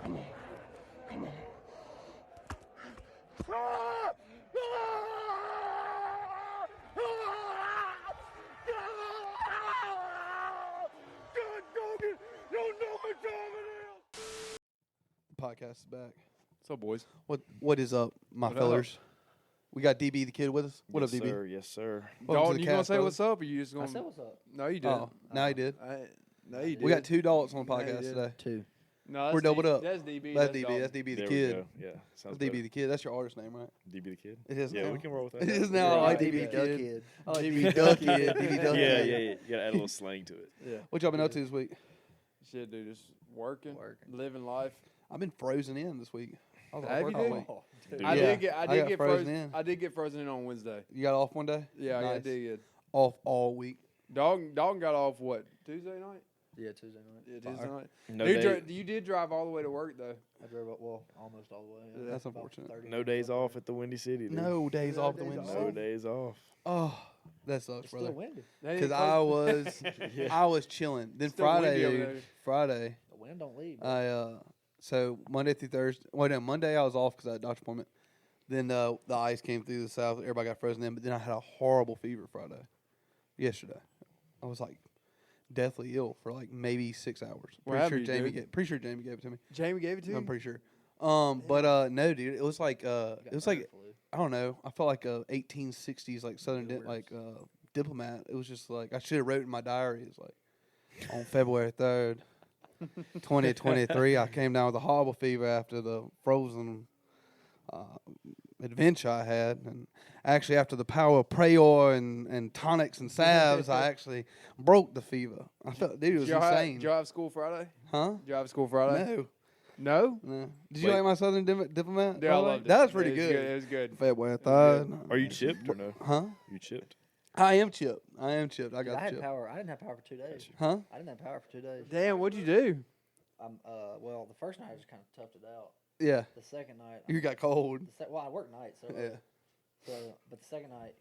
Come on. Come on. Podcast is back. What's up, boys? What is up, my What fellers? up? We got DB the kid with us. What yes, up, DB? Sir, yes, sir. Welcome to Dalton, the you gonna cast, say brother. what's up, or you just I gonna? said what's up. No, you didn't. Oh, now he did. No, you did. We got two adults on the No, you podcast didn't. today. Two. No, that's We're doubled DB. up. That's DB. That's DB. Dalton. That's DB the There kid. we go. Yeah, That's sounds DB better. the kid. That's your artist name, right? DB the kid. It is Yeah, now. we can roll with that. It is now. I like DB DB Duck kid. Kid. I like DB Duck kid. DB Duck Yeah, kid. yeah. You gotta add a little slang to it. Yeah. What y'all been up to this week? Shit, dude, just working, Working. living life. I've been frozen in this week. I was off Have work you all did? week. Dude, I Yeah, did get. I I did got get frozen frozen. in. I did get frozen in on Wednesday. You got off one day? Yeah, I Nice. did. Off all week. Dalton got off what, Tuesday night? Yeah, Tuesday night. Yeah, Tuesday Fire. night. No, You did drive all the way to work though. I drove up, almost all the way. Yeah. That's About unfortunate. 30 no days off at the Windy City. Dude. No days No off the days window. No days off. Oh, that sucks, It's still brother. windy. Because I was chilling. Then Still windy Friday, over dude, there. Friday, The wind don't leave. so Monday through Thursday. Well, no, Monday I was off because I had a doctor's appointment. Then the ice came through the south. Everybody got frozen in. But then I had a horrible fever yesterday. I was like deathly ill for like maybe 6 hours. What Pretty sure happened, Jamie. dude? Pretty sure Jamie gave it to me. Jamie gave it to you. I'm pretty sure. But no, dude. It was like I don't know. I felt like a 1860s like Southern diplomat. It was just like I should have wrote in my diary. It's like on February 3rd, 2023, I came down with a horrible fever after the frozen adventure I had, and actually after the power of prayer and tonics and salves, I actually broke the fever. I felt, dude, it was Did y'all have- insane. Did y'all have school Friday? Huh? Did y'all have school Friday? No, No. no. Did you Wait. like my Southern diplomat? Yeah, I by the way? loved it. That was pretty It good. It was good. February was 3rd. Are you chipped or no? Huh? You chipped? I am chipped. I I got had the chip. power. I didn't have power for 2 days. Huh? I didn't have power for 2 days. Damn, what'd you do? Well, the first night I just kind of toughed it out. Yeah. The second night, You got cold. well, I work nights, so Yeah. but the second night,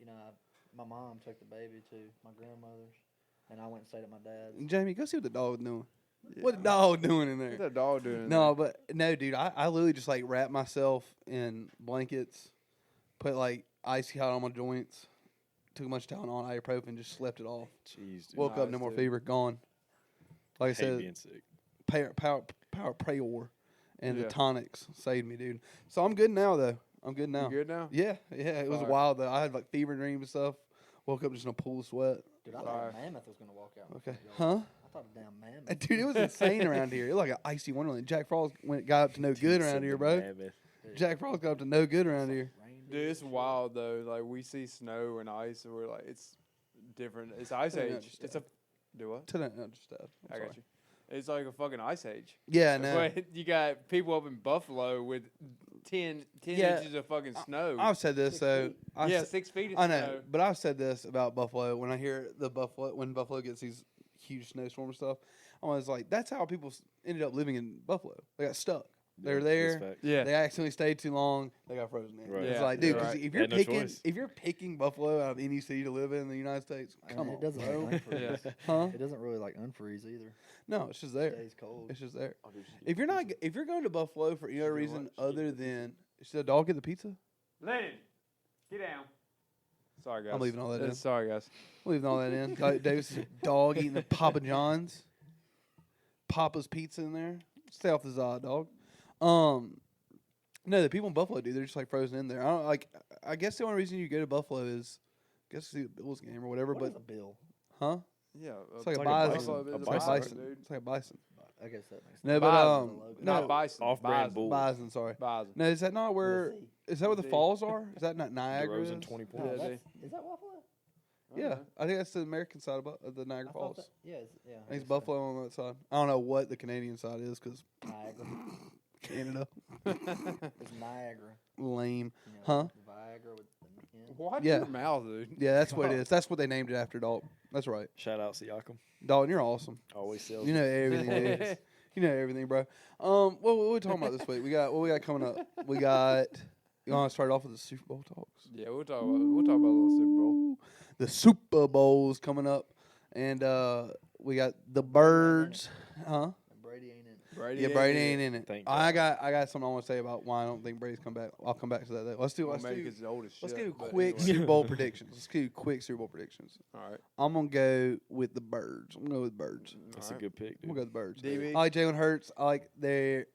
my mom took the baby to my grandmother's, and I went and stayed at my dad's. Jamie, go see what the dog doing. What the dog doing in What's there? that dog doing? in No, there? but no, dude. I literally just like wrapped myself in blankets, put like icy hot on my joints, took a bunch of Tylenol, ibuprofen, just slept it off. Jeez, dude. Woke up, no Nice, more dude. fever, gone. Like I Hate said, being sick. power prayer, and Yeah. the tonics saved me, dude. So I'm good now, though. I'm good now. You good now? Yeah, yeah. It was Fire. wild though. I had like fever dreams and stuff. Woke up just in a pool of sweat. Dude, I Fire. thought a mammoth was gonna walk out. Okay, Y'all- huh? I thought a damn mammoth. Dude, it was insane around here. It was like an icy wonderland. Jack Frost got up to no good around here, bro. Mammoth. Jack Frost got up to no good around here. Dude, it's wild though. Like we see snow and ice, and we're like, it's different. It's ice I don't age. understand. It's a do what? To that, no, just that. I'm I sorry. got you. It's like a fucking ice age. Yeah, no. But you got people up in Buffalo with 10 Yeah. inches of fucking snow. I've said this, 6 so feet. I yeah, s- 6 feet of I know, snow. but I've said this about Buffalo. When I hear when Buffalo gets these huge snowstorm stuff, I was like, that's how people ended up living in Buffalo. They got stuck. They were Yeah, there. that's fact. Yeah. They accidentally stayed too long. They got frozen in. Right. It's Yeah, like, dude, yeah, 'cause right. if you're Had no picking, choice. if you're picking Buffalo out of any city to live in the United States, And come it on, doesn't bro. like unfreeze. Yeah. Huh? It doesn't really like unfreeze either. No, it's just It there. stays cold. It's just there. Oh, dude, If you're not, if you're going to Buffalo for any other Should do reason what? other than, should the dog get the pizza? Lennon, get down. Sorry, guys. I'm leaving all that in. Sorry, guys. I'm leaving all that in. Davis' dog eating the Papa John's, Papa's Pizza in there. Stay off the Zod, dog. No, the people in Buffalo, dude, they're just like frozen in there. I don't like. I guess the only reason you go to Buffalo is, I guess to see the Bills game or whatever. What is But a bill? huh? Yeah. It's like a like a bison. bison. It's A like a bison, bison. dude. It's like a bison. I guess that makes sense. No, but Bison. no, Not bison. Off-brand bison. bull. bison. Sorry. Bison. No, is that not where? With a Z. Is that where the Z. falls are? Is that not Niagara? DeRozan, is? 20 No, points. Yeah, is that Buffalo? Yeah, I think that's the American side of the Niagara I thought Falls. that, yeah, yeah. I think it's Buffalo on that side. I don't know what the Canadian side is because Niagara. Canada, It's Niagara. lame. You know, Huh? Viagra with the N. Watch Yeah. your mouth, dude. Yeah, that's what it is. That's what they named it after, Dalton. That's right. Shout out Siakam. Dalton, you're awesome. Always sells. You know everything, dude. You know everything, bro. What are we talking about this week? What we got coming up? We got. You want to start off with the Super Bowl talks? Yeah, we'll talk about a little Super Bowl. The Super Bowl's coming up, and we got the Birds, huh? And Brady ain't in. Brady Yeah, ain't Brady in ain't it. in it. Thank I God. got something I want to say about why I don't think Brady's come back. I'll come back to that. Let's do Well, maybe 'cause he's old as let's shit, do but quick anyway. Super Bowl predictions. Let's do quick Super Bowl predictions. All right. I'm gonna go with the Birds. I'm gonna go with Birds. That's All a right. good pick, I'm gonna dude. go with the Birds. DB? I like Jalen Hurts. I like their.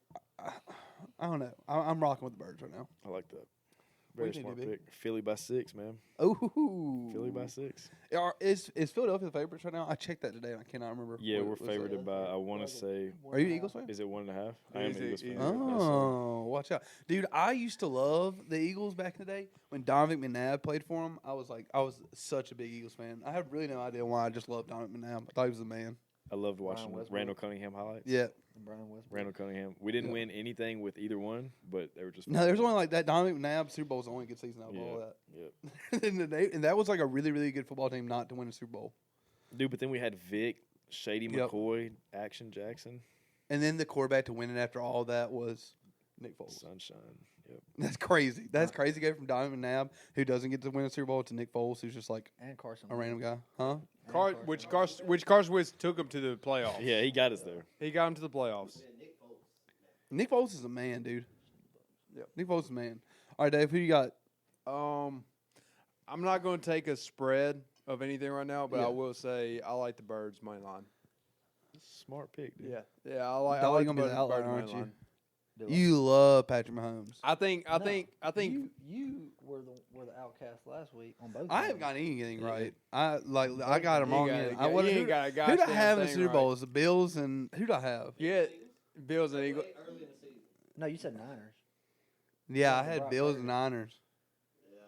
I don't know. I'm rocking with the Birds right now. I like that. What Very do you smart think, DB? pick. Philly by 6, man. Oh, Philly by 6. Is Philadelphia the favorites right now? I checked that today and I cannot remember. Yeah, what we're it was. favored by, I want to say, Are you an Eagles fan? is it 1.5? I am Easy, an Eagles fan. easy. Yes, sir. Oh, watch out, dude! I used to love the Eagles back in the day when Donovan McNabb played for them. I was such a big Eagles fan. I have really no idea why. I just loved Donovan McNabb. I thought he was the man. I loved watching Westbrook. Randall Cunningham highlights. Yeah. And Brian Westbrook. Randall Cunningham. We didn't Yeah. win anything with either one, but they were just No, there's only like that Donovan McNabb Super Bowl was the only good season out of all that. Yep. And that was like a really, really good football team not to win a Super Bowl. Dude, but then we had Vic, Shady Yep. McCoy, Action Jackson, And then the quarterback to win it after all that was Nick Foles. Sunshine. Yep. That's crazy. That's crazy. Go from Donovan McNabb, who doesn't get to win a Super Bowl, to Nick Foles, who's just like And Carson. a random guy, huh? Which Carson Wentz took him to the playoffs. Yeah, he got us there. He got him to the playoffs. Nick Foles is a man, dude. Yep. Nick Foles is a man. All right, Dave, who you got? I'm not going to take a spread of anything right now, but Yeah. I will say I like the Birds money line. Smart pick, dude. Yeah, I like Dolly the gonna be the Birds outlier, money aren't you? line. You love Patrick Mahomes. I think you were the outcast last week on both. I haven't teams. got anything Yeah. right. I got him You wrong. ain't again. got- Who you ain't got a do I gosh have in damn the thing Super Bowl? right. Is the Bills and who do I have? Yeah, Bills and Eagles. No, you said Niners. Yeah, I Yeah, had Brock Bills Purdy. and Niners.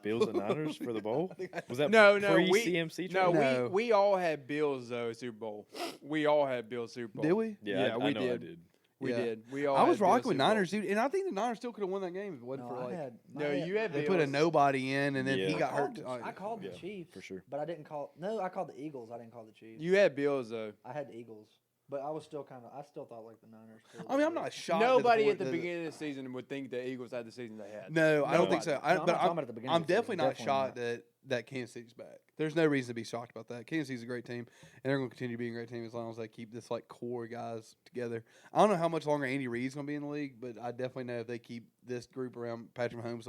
Bills and Niners for the bowl? Was that No, pre-CMC No, trade? No. we all had Bills though Super Bowl. We all had Bills Super Bowl. Did we? Yeah, I we know did. I did. We Yeah. did. We all. I was had Bills rocking with Super Bowl. Niners, dude, and I think the Niners still could have won that game if it wasn't No, for I like had. No, you had they Bills. put a nobody in, and then he Yeah. got I hurt. called, I called the Yeah, Chiefs for sure. but I didn't call. No, I called the Eagles. I didn't call the Chiefs. You had Bills though. I had the Eagles, but I was still kind of. I still thought like the Niners. still I mean, I'm did. not shocked. Nobody that at the beginning of the season would think the Eagles had the season they had. No, I don't No. think so. No, I'm not talking about at the beginning I'm of the season, definitely not definitely shocked not. that Kansas City's back. There's no reason to be shocked about that. Kansas City's a great team, and they're going to continue being a great team as long as they keep this like core guys together. I don't know how much longer Andy Reid's going to be in the league, but I definitely know if they keep this group around Patrick Mahomes,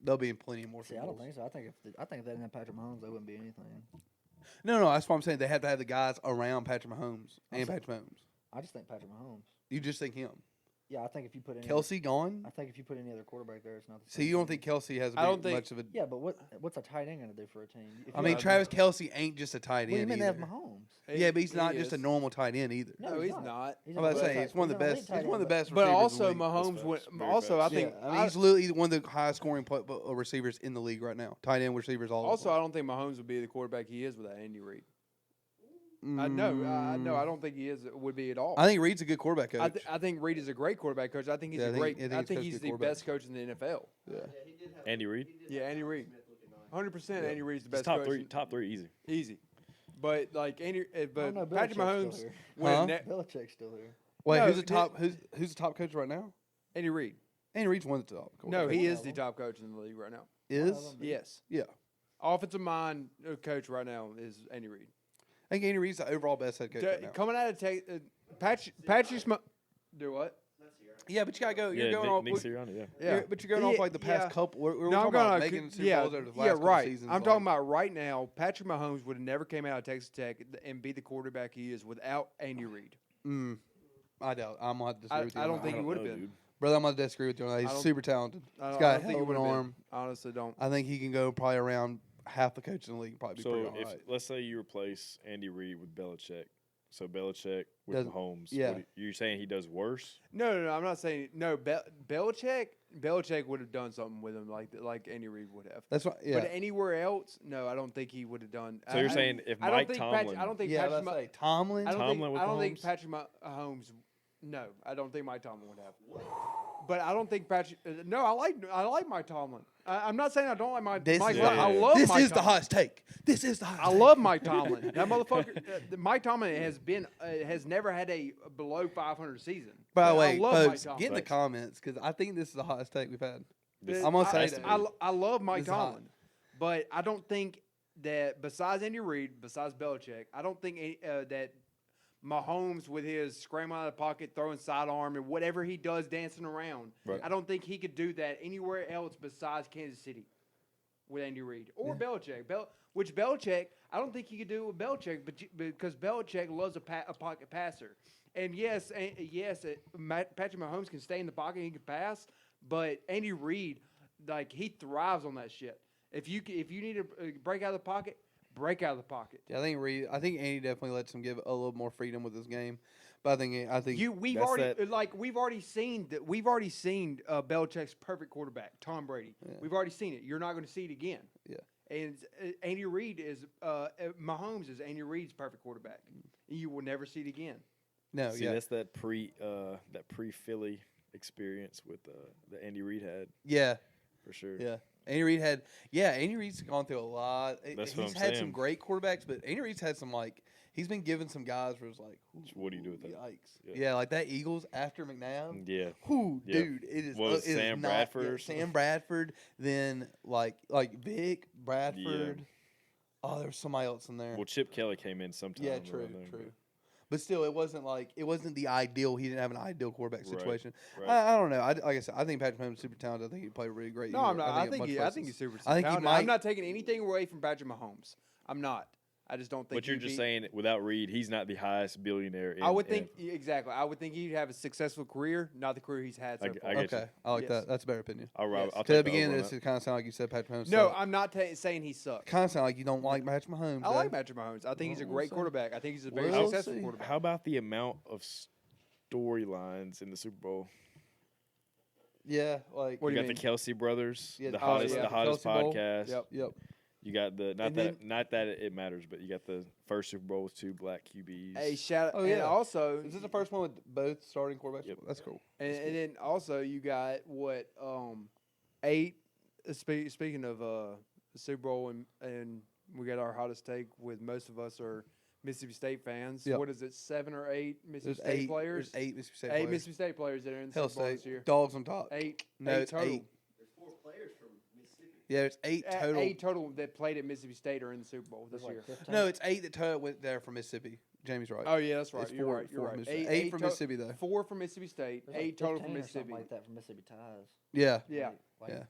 they'll be in plenty more. See, Super I don't Bowls. think so. I think if they didn't have Patrick Mahomes, they wouldn't be anything. No, that's what I'm saying. They have to have the guys around Patrick Mahomes I'm and saying- Patrick Mahomes. I just think Patrick Mahomes. You just think him. Yeah, I think if you put any Kelsey gone. I think if you put any other quarterback there, it's not the So same you don't thing. think Kelsey has I don't think- much of a? Yeah, but what's a tight end going to do for a team? If I you mean, have- Travis Kelsey ain't just a tight What do you end mean they have either. Mahomes? Yeah, but he's He not just a is. normal tight end either. No, he's not. He's I'm about to an say elite it's one of the tight- he's best. an elite He's one of the tight end, best. But receivers also in the league. Mahomes That's went. facts. Very Also, I facts. think. I mean, he's literally one of the highest scoring receivers in the league right now. Tight end receivers all. Also, I over. don't think Mahomes would be the quarterback he is without Andy Reid. I don't think he would be at all. I think Reid's a good quarterback coach. I think Reid is a great quarterback coach. I think he's Yeah, a I think- great. I think I he's think coached he's good the quarterbacks. best coach in the NFL. Yeah. Andy Reid? Yeah, Andy Reid. 100%. Yeah. Andy Reid's the He's best top coach. three, top three, easy. Easy. But like don't know, but Patrick Belichick's Mahomes still here. went Huh? Belichick's still here. Wait, No, who's the top? Who's the top coach right now? Andy Reid. Andy Reid's one of the top. No, quarterbacks. he One is of the them. top coach in the league right now. is. Yes. Yeah, Offensive mind coach right now is Andy Reid. I think Andy Reid's the overall best head coach right now. Coming out of Patrick do what? Yeah, but you gotta go. You're Yeah, going off. Nick Sirianni, yeah. Yeah. But you're going off like the past Yeah. couple. We're No, I'm talking about going making Super yeah, Bowls over the last yeah, couple right. seasons. I'm talking about right now. Patrick Mahomes would have never came out of Texas Tech and be the quarterback he is without Andy Reid. I doubt. I'm gonna have to disagree with you. I on don't that. think he don't would have know, been. dude. Brother, I'm gonna disagree with you on that. I He's don't- super talented. I He's don't, got I a don't think hell he of an would have arm. been. Honestly, don't. I think he can go probably around half the coaches in the league. Probably be So pretty if all right. let's say you replace Andy Reid with Belichick, so Belichick with Doesn't- Mahomes, yeah. you're saying he does worse? No. I'm not saying no. Belichick would have done something with him like Andy Reid would have. That's what. Yeah. But anywhere else, no, I don't think he would have done. So you're saying if I don't Mike think Tomlin, I don't think yeah. Patrick. Let's say Tomlin. I don't Tomlin think, with I don't think Mahomes? Patrick Mahomes. No, I don't think Mike Tomlin would have. But I don't think Patrick. No, I like Mike Tomlin. I'm not saying I don't like Mike. This Mike is, Tomlin. I yeah. love this Mike is the Tomlin. hottest take. This is the I hottest. love Mike Tomlin. That motherfucker. Mike Tomlin has never had a below 500 season. By the I way, love Mike folks, Tomlin. get in the comments because I think this is the hottest take we've had. This- I'm gonna say I, that. I love Mike This is hot. Tomlin, but I don't think that besides Andy Reid, besides Belichick, I don't think that Mahomes with his scrambling out of the pocket, throwing sidearm, and whatever he does dancing around. Right. I don't think he could do that anywhere else besides Kansas City with Andy Reid or Belichick. Which Belichick, I don't think he could do it with Belichick, because Belichick loves a pocket passer. And yes, Patrick Mahomes can stay in the pocket, he can pass, but Andy Reid, like, he thrives on that shit. If you need to break out of the pocket, break out of the pocket. Yeah, I think Andy definitely lets him give a little more freedom with his game. But I think We've already seen Belichick's perfect quarterback, Tom Brady. Yeah. We've already seen it. You're not going to see it again. Yeah. And Andy Reid is Mahomes is Andy Reid's perfect quarterback. You will never see it again. No, See, yeah, that's that pre Philly experience with that Andy Reid had yeah, for sure. yeah. Andy Reid's gone through a lot. That's what He's I'm had some saying. great quarterbacks, but Andy Reid's had some, like, he's been given some guys where it's like, What do you do with that? Yikes. Yeah. Yeah, like that Eagles after McNabb. Yeah. Whew, Yeah. dude, it is. What was it is Sam not- Bradford yeah, or something? Sam Bradford, then like Vic Bradford. Oh, there was somebody else in there. Well, Chip Kelly came in sometime. Yeah, true, around there, true. But still, it wasn't the ideal. He didn't have an ideal quarterback Right, situation. right. I don't know. Like I said, I think Patrick Mahomes is super talented. I think he played a really great. No, year. I'm not. I think at much he's super I think he talented. might- I'm not taking anything away from Patrick Mahomes. I'm not. I just don't think. But you're he'd just be- saying without Reid, he's not the highest billionaire. In I would think exactly. I would think he'd have a successful career, not the career he's had so far. I get you. Okay, I like Yes. that. That's a better opinion. I'll Yes. take To the the beginning over of on this, it kind of sounded like you said Patrick Mahomes. No, I'm not saying he sucks. kind of sound like you don't like Patrick Mahomes. I like Patrick Mahomes. I think he's a We'll great see. quarterback. I think he's a very We'll successful see. that. quarterback. How about the amount of storylines in the Super Bowl? Yeah, like What do You you got mean? the Kelsey brothers, Yeah, the oh, hottest, yeah. the hottest Kelsey Bowl. podcast. Yep. Yep. You got the And then- not that it matters, but you got the first Super Bowl with 2 black QBs. Hey, shout! Oh, And yeah. also, Is this the first one with both starting quarterbacks? Yep. That's cool. and then also you got what 8. Speaking of the Super Bowl, and we got our hottest take with most of us are Mississippi State fans. Yep. What is it? 7 or 8 Mississippi There's State players. There's 8 Mississippi State 8 players. Mississippi State players that are in the Hell Super Bowl State. this year. Dogs on top. 8. No, 8 it's total. 8. Yeah, there's 8 total. 8 total that played at Mississippi State are in the Super Bowl this There's year. like 15. No, it's 8 that total went there from Mississippi. Jamie's right. Oh yeah, that's right. It's You're four- right. You're four right. Mississippi. Eight from Mississippi, though. 4 from Mississippi State. There's like 8 total 15 from or Mississippi. something like that from Mississippi ties. Yeah. Yeah. Like, Yeah.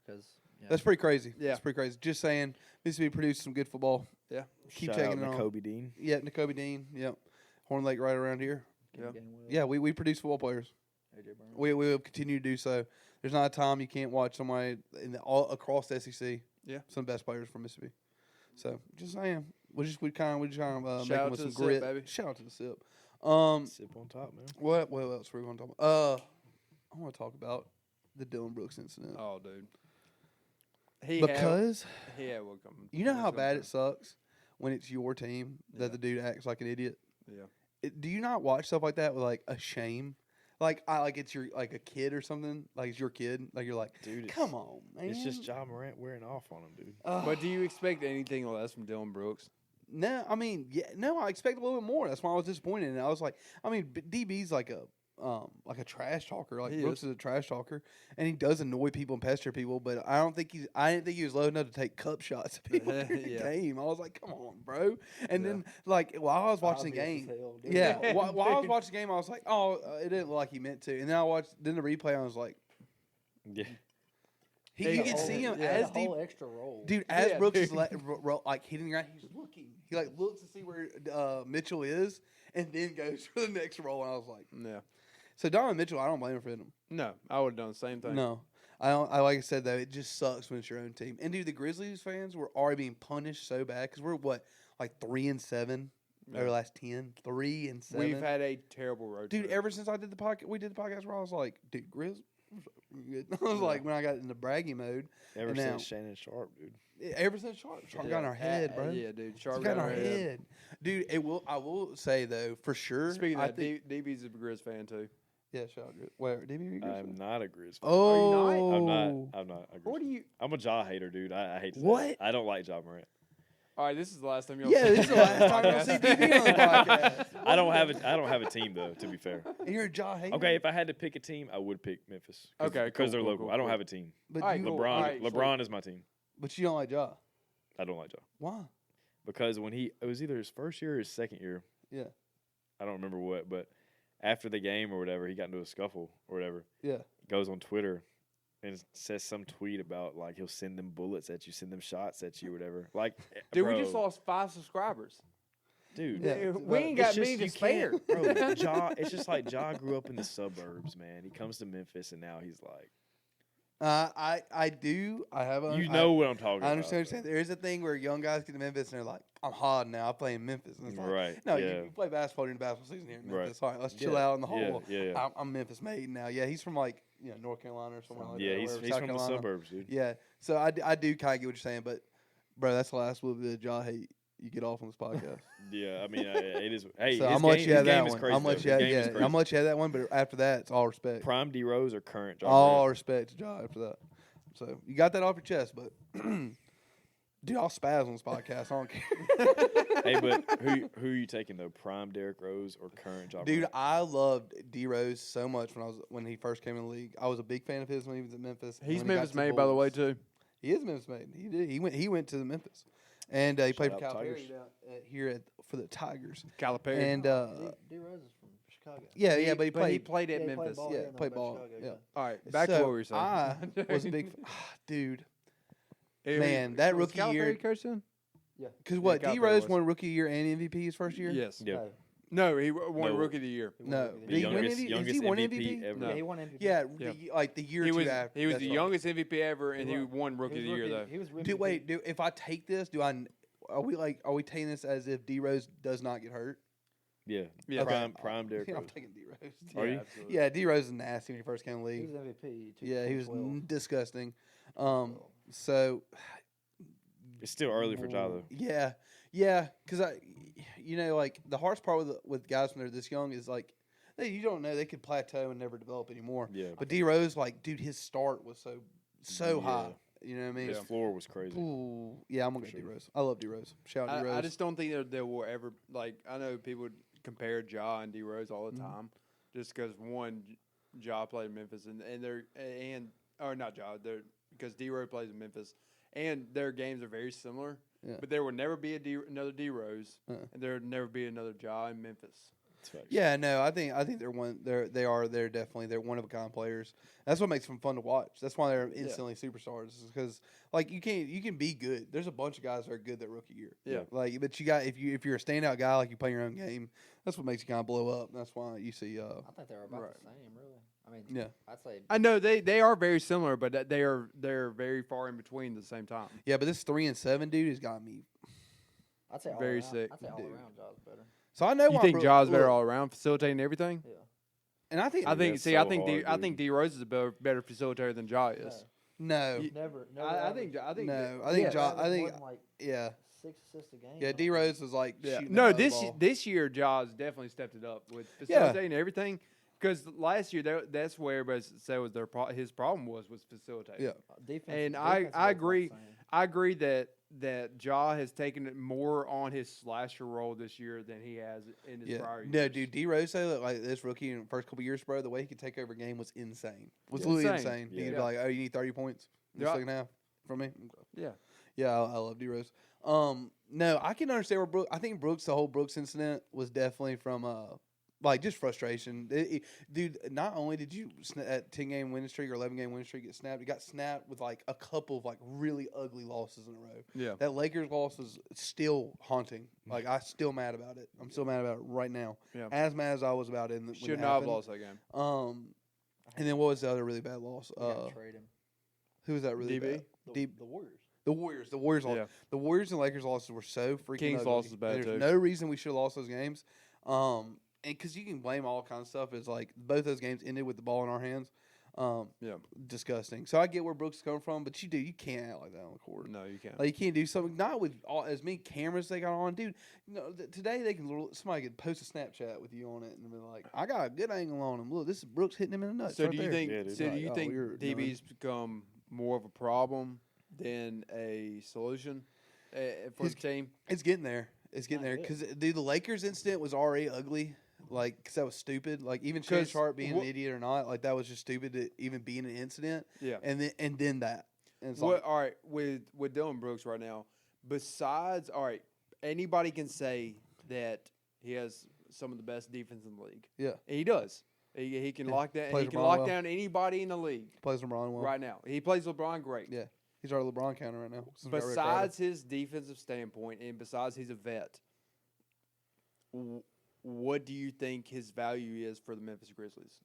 Because That's pretty crazy. Yeah. That's pretty crazy. Just saying, Mississippi produced some good football. Yeah. Keep Shout checking it out on. Kobe Dean. Yeah, N'Kobe Dean. Yep. Horn Lake right around here. Yeah. Yeah, we produce football players. AJ Brown. We will continue to do so. There's not a time you can't watch somebody all across the SEC. Yeah. Some of the best players from Mississippi. So just saying, we kind of make Shout them out with to some the SIP, grit. baby. Shout out to the SIP. Sip on top, man. What else were we going to talk about? I want to talk about the Dillon Brooks incident Oh, dude. because Will come. you know was how gonna bad come. it sucks when it's your team that Yeah. the dude acts like an idiot. Yeah. Do you not watch stuff like that with like a shame? Like it's your like a kid or something. Like it's your kid. Like you're like, Dude, come on, man. It's just John Morant wearing off on him, dude. But do you expect anything less from Dillon Brooks? No, I mean, I expect a little bit more. That's why I was disappointed. And I was like, I mean, DB's like a trash talker. Like He Brooks is. is a trash talker, and he does annoy people and pester people. But I didn't think he was low enough to take cup shots at people during the Yeah. game. I was like, come on, bro. And Yeah. then like while I was watching the Obvious as game, hell, dude. yeah, while I was watching the game, I was like, oh, it didn't look like he meant to. And then the replay, I was like, Yeah. you The can whole- see him Yeah, as the deep. whole extra roll. Dude, as Yeah, Brooks dude. is like hitting the ground, he's looking. He like looks to see where Mitchell is, and then goes for the next roll. And I was like, Yeah. so Donovan Mitchell, I don't blame him for hitting him. No, I would have done the same thing. No, I don't. I like I said though, it just sucks when it's your own team. And dude, the Grizzlies fans were already being punished so bad because we're what like 3-7 over the Yeah. last 10, 3-7. We've had a terrible road Dude, trip. ever since I did the podcast, we did the podcast where I was like, dude, Grizz. Good. I was Yeah. like when I got into bragging mode. Ever And now- since Shannon Sharp, dude. Ever since Sharp got in our head, bro. Yeah, dude. Sharp It's got in our head, dude. I will say though, for sure. Speaking of I that, think, DB's a Grizz fan too. yeah, shout out. Where DB? you Grizz I'm fan? not a Grizz fan. Oh, I'm not a Grizz What do fan. you? I'm a Jaw hater, dude. I hate to say What? it. I don't like John Morant. All right, this is the last time you'll. Yeah, this is the last time you'll see DB on the podcast. I don't have a team though, to be fair. And you're a jaw hater. Okay, if I had to pick a team, I would pick Memphis. Okay, because cool, they're cool, local. cool, I don't cool. have a team. but All right, you, cool. LeBron, All right, LeBron is my team. but you don't like jaw. I don't like Jaw Why? because when it was either his first year or his second year. Yeah. I don't remember what, but after the game or whatever, he got into a scuffle or whatever. Yeah. Goes on Twitter and says some tweet about like he'll send them bullets at you, send them shots at you, or whatever. Like, Dude, bro, we just lost 5 subscribers. dude. Yeah. We ain't got many to you spare. can't- bro. Ja, it's just like Ja grew up in the suburbs, man. He comes to Memphis and now he's like, I do. I have a. you know what I'm talking about. I understand what you're saying. There is a thing where young guys get to Memphis and they're like, I'm hard now. I play in Memphis. And it's like, Right, No, yeah. you play basketball during the basketball season here in Right. Memphis. All right, let's chill Yeah, out in the yeah, hole. yeah. I'm Memphis made now. Yeah, he's from like North Carolina or somewhere like Yeah, that. he's wherever, South from the Carolina. suburbs, dude. Yeah, so I do kind of get what you're saying, but bro, that's the last little bit of jaw hate you get off on this podcast. Yeah, I mean, it is. Hey, so his I'm gonna let game- you have his game that is one. crazy, I'm gonna let though. you have, His game is I'm crazy. gonna let you have that one, but after that, it's all respect. Prime D Rose or current Ja All Morant? respect to Jaw after that. So you got that off your chest, but dude, I'll spaz on this podcast. I don't care. Hey, but who are you taking though? Prime Derrick Rose or current Ja Dude, Morant? I loved D Rose so much when he first came in the league. I was a big fan of his when he was at Memphis. He's When he got Memphis to made, by the way, Bulls. too. He is Memphis made. He did. He went to the Memphis, and he played for out Calipari Tigers. here for the Tigers. Calipari. And D Rose is from Chicago. yeah, but he played. He played at Yeah, he played Memphis. ball yeah, here and then played went to ball. Chicago, Yeah. All right, back to So, what we were saying. I was a big dude. Hey, Man, that was rookie Calipari year- coach then? Because what Calipari D Rose was. won Rookie Year and MVP his first year. Yes. Yeah. No, No, he won No. Rookie of the Year. he won No, Rookie of Did the he Year. win youngest, MVP? youngest Has he won MVP, MVP? ever. Yeah, he won MVP. Yeah, Yeah. like the year He or two was after. he was that's the all. youngest MVP ever, and he won Rookie of the Year though. He was Dude, wait, dude. If I take this, are we taking this as if D Rose does not get hurt? Yeah. Yeah. Prime Derrick Yeah, I'm Rose. taking D Rose. Are you? absolutely. Yeah, D Rose is nasty when he first came in the He league. was MVP. Yeah, he was 2012. disgusting. So It's still early for Ja though. yeah, because like the hardest part with guys when they're this young is like you don't know, they could plateau and never develop anymore. Yeah. But D Rose, like, dude, his start was so Yeah. high. You know what I mean? His floor was crazy. Ooh, yeah, I'm gonna For go D sure. Rose. I love D Rose. Shout out D Rose. I just don't think there will ever I know people would compare Ja and D Rose all the time, just because one Ja played in Memphis or not Ja, because D Rose plays in Memphis, and their games are very similar. Yeah. But there will never be another D Rose, Uh-uh. and there will never be another Ja in Memphis. That's facts. Yeah, no, I think they're definitely one of a kind players. That's what makes them fun to watch. That's why they're instantly superstars. Because like you can be good. There's a bunch of guys that are good that rookie year. Yeah. Like, but you got if you're a standout guy, like you play your own game, that's what makes you kind of blow up. That's why you see. I think they're about Right. the same, really. I mean, Yeah. I'd say I know they are very similar, but they're very far in between at the same time. Yeah, but this 3-7 dude has got me. all Very around, sick. I'd say all Dude. around Jaws better. So I know You why think Ja's better look, all around, facilitating everything? Yeah. and I think I think. that's See, so I think hard, I think dude. D Rose is a better facilitator than Ja is. no, You- Never. I think. I think. no, I think yes. Ja. I More think than, like yeah, 6 assists a game. yeah. I don't D Rose was like Yeah. shooting No, the ball. this year Ja's definitely stepped it up with Yeah. facilitating everything. Because last year that's where everybody said was his problem was facilitating. Yeah. Defense, And defense I is not agree. the same. I agree that Ja has taken it more on his slasher role this year than he has in his prior years. No, dude, D Rose though, like this rookie in the first couple years, bro, the way he could take over a game was insane. Was Yeah. literally Insane. insane. Yeah. He'd be like, "Oh, you need 30 points in the Yeah. second half from me." Yeah. Yeah, I love D Rose. No, I can understand where Brooks. I think the whole Brooks incident was definitely from like just frustration. Dude, not only did you at 10-game winning streak or 11-game winning streak get snapped, you got snapped with like a couple of like really ugly losses in a row. Yeah. That Lakers loss is still haunting. Like I'm still mad about it. I'm still mad about it right now. Yeah. As mad as I was about it. When Should it not have happened. lost that game. And then what was the other really bad loss? You gotta trade him. Who was that really DB? bad? The Warriors. The Warriors. The Warriors. Yeah. The Warriors and Lakers losses were so freaking. Kings ugly. loss was bad, There's too. no reason we should have lost those games. And because you can blame all kinds of stuff, it's like both those games ended with the ball in our hands. Yeah. Disgusting. So I get where Brooks is coming from, but you can't act like that on the court. No, you can't. Like you can't do something not with as many cameras they got on, dude. You know, today they can somebody could post a Snapchat with you on it and be like, "I got a good angle on him. Look, this is Brooks hitting him in the nuts." So right do you there." think? Yeah, dude. So do Like, you oh, think you're DB's become more of a problem than a solution for the team? It's getting there. It's getting Not there yet. because dude, the Lakers incident was already ugly. Like, because that was stupid. Like, even Shannon 'Cause Sharp being what- an idiot or not, like that was just stupid to even be in an incident. Yeah. And then that. And it's What? like, All right, with Dillon Brooks right now. Besides, all right, anybody can say that he has some of the best defense in the league. Yeah. And he does. He can Yeah. lock down. Plays He can LeBron lock well. down anybody in the league Plays LeBron well. right now. He plays LeBron great. Yeah. He's our LeBron counter right now. since we got Rick Besides his defensive standpoint, and besides he's a vet, what do you think his value is for the Memphis Grizzlies?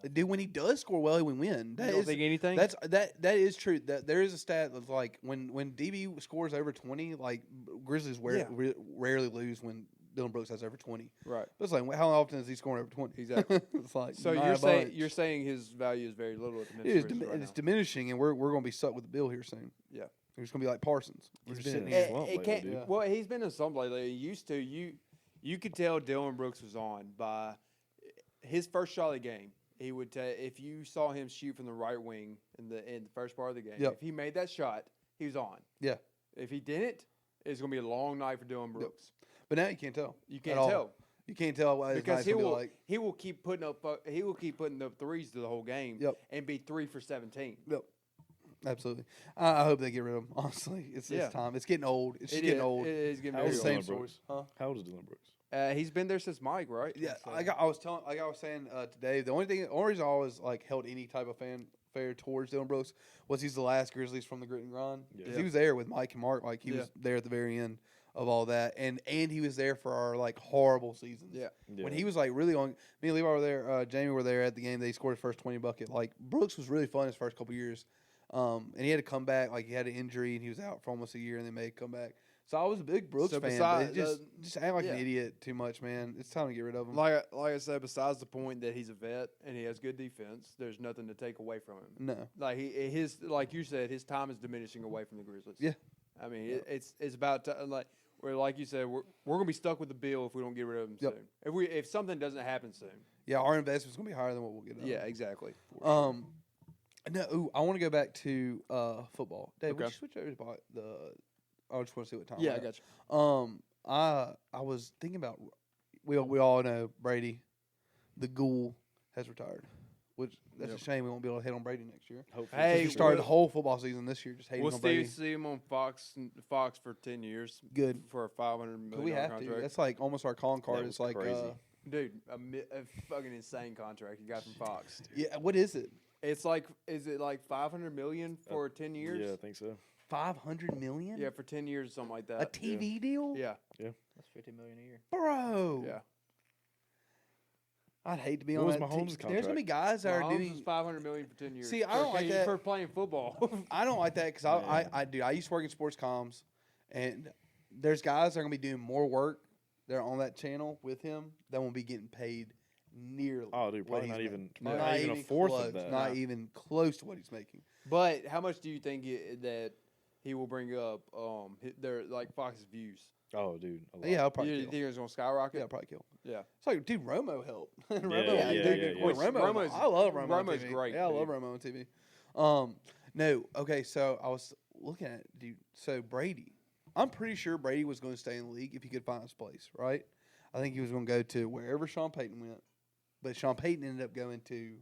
Ryder. Dude, when he does score well, he will win. You That don't is think anything? that is true. That there is a stat that's like when DB scores over 20, like Grizzlies rarely lose when Dillon Brooks has over 20. right. But it's like how often is he scoring over 20? Exactly. It's like So not you're a saying bunch. his value is very little at the It Memphis is Grizzlies right it's now. diminishing, and we're going to be stuck with the bill here soon. Yeah. It's going to be like Parsons. We're He's just been sitting in here. a slump It lately, can't. dude. Yeah. Well, he's been in some lately. He used to. You could tell Dillon Brooks was on by his first shot of the game. He would if you saw him shoot from the right wing in the first part of the game. Yep. If he made that shot, he was on. Yeah. If he didn't, it's going to be a long night for Dillon Brooks. But now you can't tell. You At can't all. tell You can't tell what his because night's he gonna be will like. he will keep putting up threes through the whole game. Yep. And be 3 for 17. Yep. Absolutely. I hope they get rid of him. Honestly, it's Yeah. time. It's getting old. It's just It getting is. old. It is getting How very It's old the old. same Dillon Brooks? stories. Huh? How old is Dillon Brooks? He's been there since Mike, right? Yeah, So- I was saying today, the only reason I always like held any type of fanfare towards Dillon Brooks was he's the last Grizzlies from the grit and grind. 'Cause Yeah. he was there with Mike and Mark, like he Yeah. was there at the very end of all that, and he was there for our like horrible seasons. Yeah. When he was like really on, me and Levi were there, Jamie were there at the game. They scored his first 20 bucket. Like Brooks was really fun his first couple years, and he had to come back. Like he had an injury and he was out for almost a year, and they made him come back. So I was a big Brooks So fan. beside- But just act like yeah. an idiot too much, man. It's time to get rid of him. Like I said, besides the point that he's a vet and he has good defense, there's nothing to take away from him. No. Like like you said, his time is diminishing away from the Grizzlies. Yeah. I mean, it's about like you said, we're gonna be stuck with the bill if we don't get rid of him Yep. soon. If something doesn't happen soon. Yeah, our investment's gonna be higher than what we'll get. Out of Yeah, it. exactly. No, I want to go back to football. Dave, would Okay. you switch over to the? I just want to see what time. Yeah, we're I at. got you. I was thinking about we all know Brady, the Ghoul has retired, which that's Yep. a shame we won't be able to hit on Brady next year. Hopefully. Hey, We started the we'll- whole football season this year just hating We'll on Brady. see him on Fox for 10 years. Good. For a $500 million But we have contract. to. That's like almost our calling card. That It's was like, crazy. Dude, a fucking insane contract you got from Fox. yeah. What is it? Is it like $500 million for 10 years? Yeah, I think so. 500 million? Yeah, for 10 years or something like A that. TV deal? Yeah, That's $50 million a year. Bro. yeah. I'd hate to be What on was that. Mahomes' There's gonna be guys that are Mahomes doing. was $500 million for 10 years. See, I For don't like playing- that. for playing football. I don't like that because I used to work in sports comms, and there's guys that are gonna be doing more work. They're on that channel with him that won't be getting paid nearly. Oh, dude, what probably he's not making. even, not not even a fourth close, of that. Not even close to what he's making. But how much do you think that he will bring up their like Fox's views? Oh, dude. A lot. Yeah, I'll You probably think kill. it's gonna skyrocket? Yeah, I'll probably kill. Yeah. It's like, dude, Romo helped. Romo, yeah, dude, yeah, yeah. Which, Romo's- I love Romo. on Romo's TV. great, Yeah, I love dude. Romo on TV. No, okay. So I was looking at it, dude. So Brady, I'm pretty sure Brady was going to stay in the league if he could find his place, right? I think he was going to go to wherever Sean Payton went, but Sean Payton ended up going to